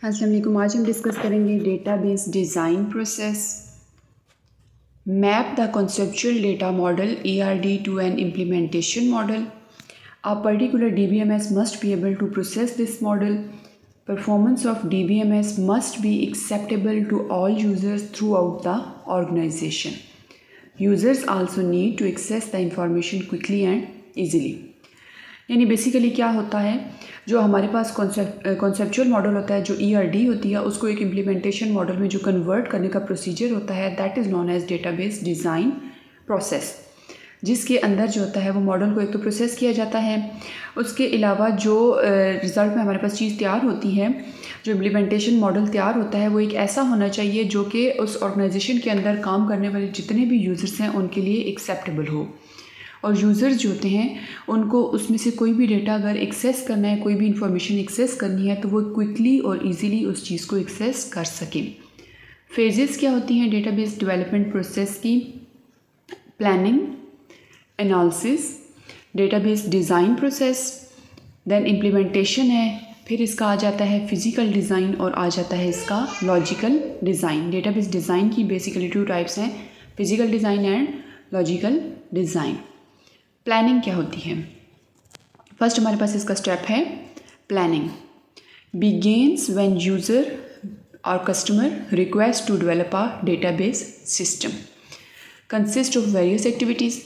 अस्सलाम वालेकुम। आज हम डिस्कस करेंगे database design process. Map the conceptual data model ERD to an implementation model. A particular DBMS must be able to process this model. Performance of DBMS must be acceptable to all users throughout the organization. Users also need to access the information quickly and easily. यानी basically क्या होता है, जो हमारे पास conceptual model होता है, जो ERD होती है, उसको एक इम्प्लीमेंटेशन मॉडल में जो कन्वर्ट करने का प्रोसीजर होता है, that is known as database design process, जिसके अंदर जो होता है वो मॉडल को एक तो प्रोसेस किया जाता है, उसके अलावा जो रिज़ल्ट में हमारे पास चीज़ तैयार होती है, जो इम्प्लीमेंटेशन मॉडल तैयार होता है, वो एक ऐसा होना चाहिए जो कि उस ऑर्गेनाइजेशन के अंदर काम करने वाले जितने भी यूज़र्स हैं उनके लिए एक्सेप्टेबल हो। और यूज़र्स जो होते हैं उनको उसमें से कोई भी डेटा अगर एक्सेस करना है, कोई भी इंफॉर्मेशन एक्सेस करनी है, तो वो क्विकली और इजीली उस चीज़ को एक्सेस कर सकें। फेजेस क्या होती हैं डेटाबेस डेवलपमेंट प्रोसेस की? Planning, analysis, database design process, then implementation है, फिर इसका आ जाता है फिज़िकल डिज़ाइन और आ जाता है इसका लॉजिकल डिज़ाइन। डेटाबेस डिज़ाइन की बेसिकली 2 टाइप्स हैं, physical design and logical design. Planning क्या होती है? फर्स्ट हमारे पास इसका स्टेप है प्लानिंग। बिगिंस व्हेन यूज़र और customer request to develop a database system, consist of various activities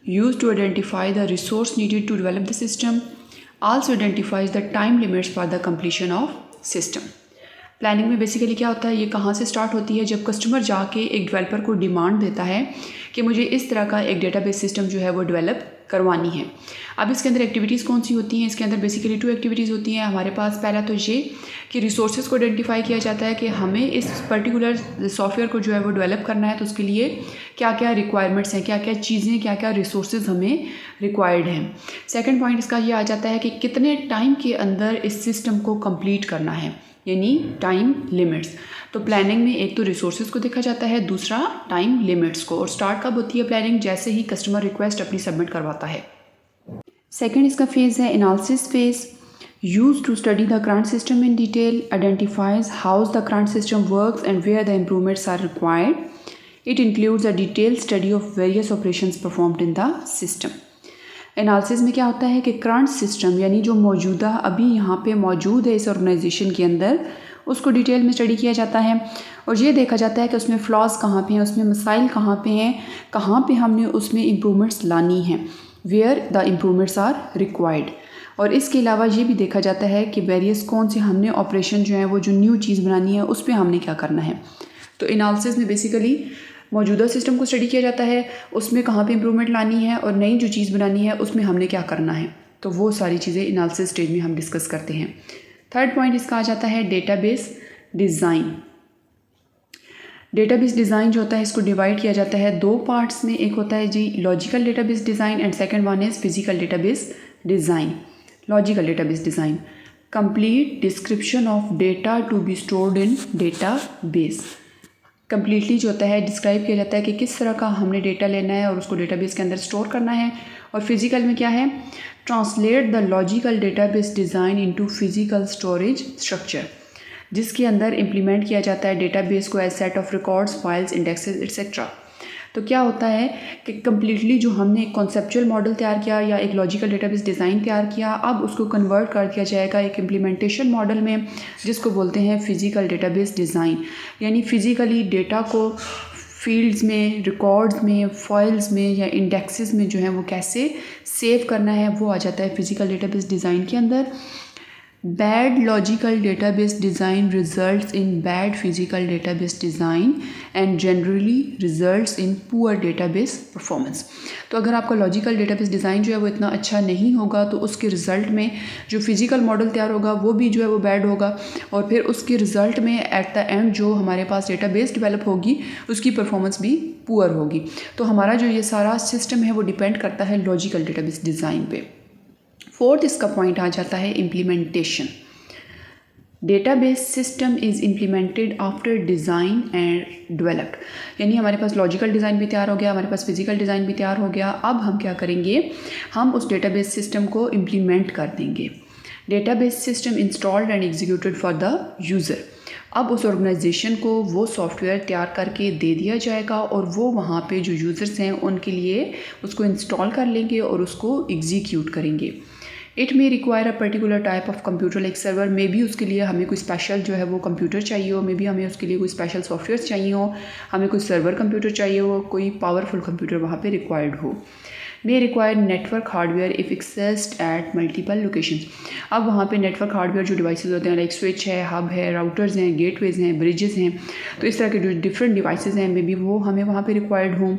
used to identify the resource needed to develop the system, also identifies the time limits for the completion of system. Planning में basically क्या होता है, ये कहाँ से start होती है? जब कस्टमर जाके एक डेवलपर को डिमांड देता है कि मुझे इस तरह का एक डेटाबेस सिस्टम जो है वो डेवलप करवानी है। अब इसके अंदर एक्टिविटीज़ कौन सी होती हैं? इसके अंदर बेसिकली 2 एक्टिविटीज़ होती हैं हमारे पास। पहला तो ये कि रिसोर्सेज को आइडेंटिफाई किया जाता है कि हमें इस पर्टिकुलर सॉफ्टवेयर को जो है वो डेवलप करना है, तो उसके लिए क्या क्या रिक्वायरमेंट्स हैं, क्या क्या चीज़ें, क्या क्या रिसोर्सेज हमें रिक्वायर्ड हैं। सेकंड पॉइंट इसका ये आ जाता है कि कितने टाइम के अंदर इस सिस्टम को कंप्लीट करना है, यानी टाइम लिमिट्स। तो प्लानिंग में एक तो रिसोर्सेज को देखा जाता है, दूसरा टाइम लिमिट्स को। और स्टार्ट कब होती है प्लानिंग? जैसे ही कस्टमर रिक्वेस्ट अपनी सबमिट करवाता है। सेकंड इसका फेज़ है analysis phase, use to study the current system in detail, identifies how the current system works and where the improvements are required. It includes a detail study of various operations performed in the system. Analysis में क्या होता है कि current system यानी जो मौजूदा अभी यहाँ पे मौजूद है इस ऑर्गेनाइजेशन के अंदर, उसको डिटेल में स्टडी किया जाता है और ये देखा जाता है कि उसमें फ्लॉज कहाँ पे हैं, उसमें मसाइल कहाँ पे हैं, कहाँ पे हमने उसमें इम्प्रूवमेंट्स लानी हैं, where the improvements are required. और इसके अलावा ये भी देखा जाता है कि वेरियस कौन से हमने ऑपरेशन जो है वो जो न्यू चीज़ बनानी है उस पर हमने क्या करना है। तो एनालिसिस में बेसिकली मौजूदा सिस्टम को स्टडी किया जाता है, उसमें कहाँ पे इम्प्रूवमेंट लानी है और नई जो चीज़ बनानी है उसमें हमने क्या करना है। तो वो सारी चीज़ें एनालिसिस स्टेज में हम डिस्कस करते हैं। थर्ड पॉइंट इसका आ जाता है डेटाबेस डिज़ाइन। डेटाबेस डिज़ाइन जो होता है इसको डिवाइड किया जाता है 2 पार्ट्स में। एक होता है जी logical database design and second one is physical database design. Logical database design, complete description of data to be stored in database. Completely जो होता है डिस्क्राइब किया जाता है कि किस तरह का हमने डेटा लेना है और उसको डेटाबेस के अंदर स्टोर करना है। और फिजिकल में क्या है? Translate the logical database design into physical storage structure, जिसके अंदर इम्प्लीमेंट किया जाता है डेटाबेस को as set of records, files, indexes etcetera. तो क्या होता है कि कम्प्लीटली जो हमने एक कॉन्सेप्चुअल मॉडल तैयार किया या एक लॉजिकल डेटाबेस डिज़ाइन तैयार किया, अब उसको कन्वर्ट कर दिया जाएगा एक इम्प्लीमेंटेशन मॉडल में, जिसको बोलते हैं फिजिकल डेटाबेस डिज़ाइन। यानी फिजिकली डेटा को फील्ड्स में, रिकॉर्ड्स में, फाइल्स में या इंडेक्सेस में जो है वो कैसे सेव करना है, वो आ जाता है फिजिकल डेटाबेस डिज़ाइन के अंदर। Bad logical database design results in bad physical database design and generally results in poor database performance. तो अगर आपका लॉजिकल डेटाबेस डिज़ाइन जो है वो इतना अच्छा नहीं होगा तो उसके रिज़ल्ट में जो फिज़िकल मॉडल तैयार होगा वो भी जो है वो बैड होगा और फिर उसके रिज़ल्ट में एट द एंड जो हमारे पास डेटाबेस डेवलप होगी उसकी परफॉर्मेंस भी पुअर होगी। तो हमारा जो ये सारा सिस्टम है वो डिपेंड करता है लॉजिकल डेटाबेस डिज़ाइन पे। फोर्थ इसका पॉइंट आ जाता है implementation. Database system is implemented after design and developed, यानी हमारे पास लॉजिकल डिज़ाइन भी तैयार हो गया, हमारे पास फिजिकल डिज़ाइन भी तैयार हो गया। अब हम क्या करेंगे? हम उस डेटाबेस सिस्टम को इम्प्लीमेंट कर देंगे। Database system installed and executed for the user. अब उस ऑर्गेनाइजेशन को वो सॉफ्टवेयर तैयार करके दे दिया जाएगा और वो वहाँ पे जो यूज़र्स हैं उनके लिए उसको इंस्टॉल कर लेंगे और उसको एग्जीक्यूट करेंगे। It may require a particular type of computer like server, may be उसके लिए हमें कोई स्पेशल जो है वो कंप्यूटर चाहिए हो, मे बी हमें उसके लिए कोई स्पेशल सॉफ्टवेयर चाहिए हो, हमें कोई सर्वर कंप्यूटर चाहिए हो, कोई पावरफुल कंप्यूटर वहाँ पे रिक्वायर्ड हो। May require network hardware if accessed at multiple locations. अब वहाँ पे नेटवर्क हार्डवेयर जो डिवाइसेस होते हैं लाइक स्विच है, हब है, राउटर्स हैं, गेटवेज हैं, ब्रिजेस हैं, तो इस तरह के जो डिफरेंट डिवाइसेस हैं मे बी वो हमें वहाँ पे रिक्वायर्ड हों।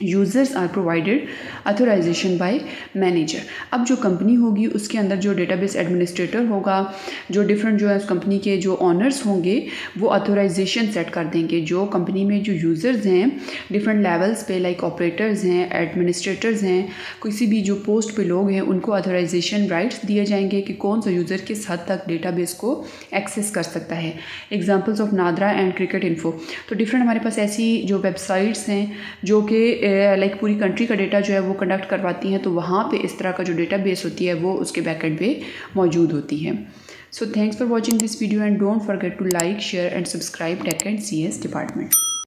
Users are provided authorization by manager. अब जो कंपनी होगी उसके अंदर जो डेटाबेस एडमिनिस्ट्रेटर होगा, जो डिफरेंट जो है उस कंपनी के जो ऑनर्स होंगे वो अथोराइजेशन सेट कर देंगे। जो कंपनी में जो यूज़र्स हैं डिफरेंट लेवल्स पे लाइक ऑपरेटर्स हैं, एडमिनिस्ट्रेटर्स हैं, किसी भी जो पोस्ट पे लोग हैं उनको अथोराइजेशन राइट्स दिए जाएंगे कि कौन सा यूज़र किस हद तक डेटाबेस को एक्सेस कर सकता है। Examples of NADRA and cricket info. तो डिफरेंट हमारे पास ऐसी जो वेबसाइट्स हैं जो कि लाइक पूरी कंट्री का डेटा जो है वो कंडक्ट करवाती हैं, तो वहाँ पे इस तरह का जो डेटाबेस होती है वो उसके बैकएंड पे मौजूद होती है। So thanks for watching this video and don't forget to like, share and subscribe tech and CS department.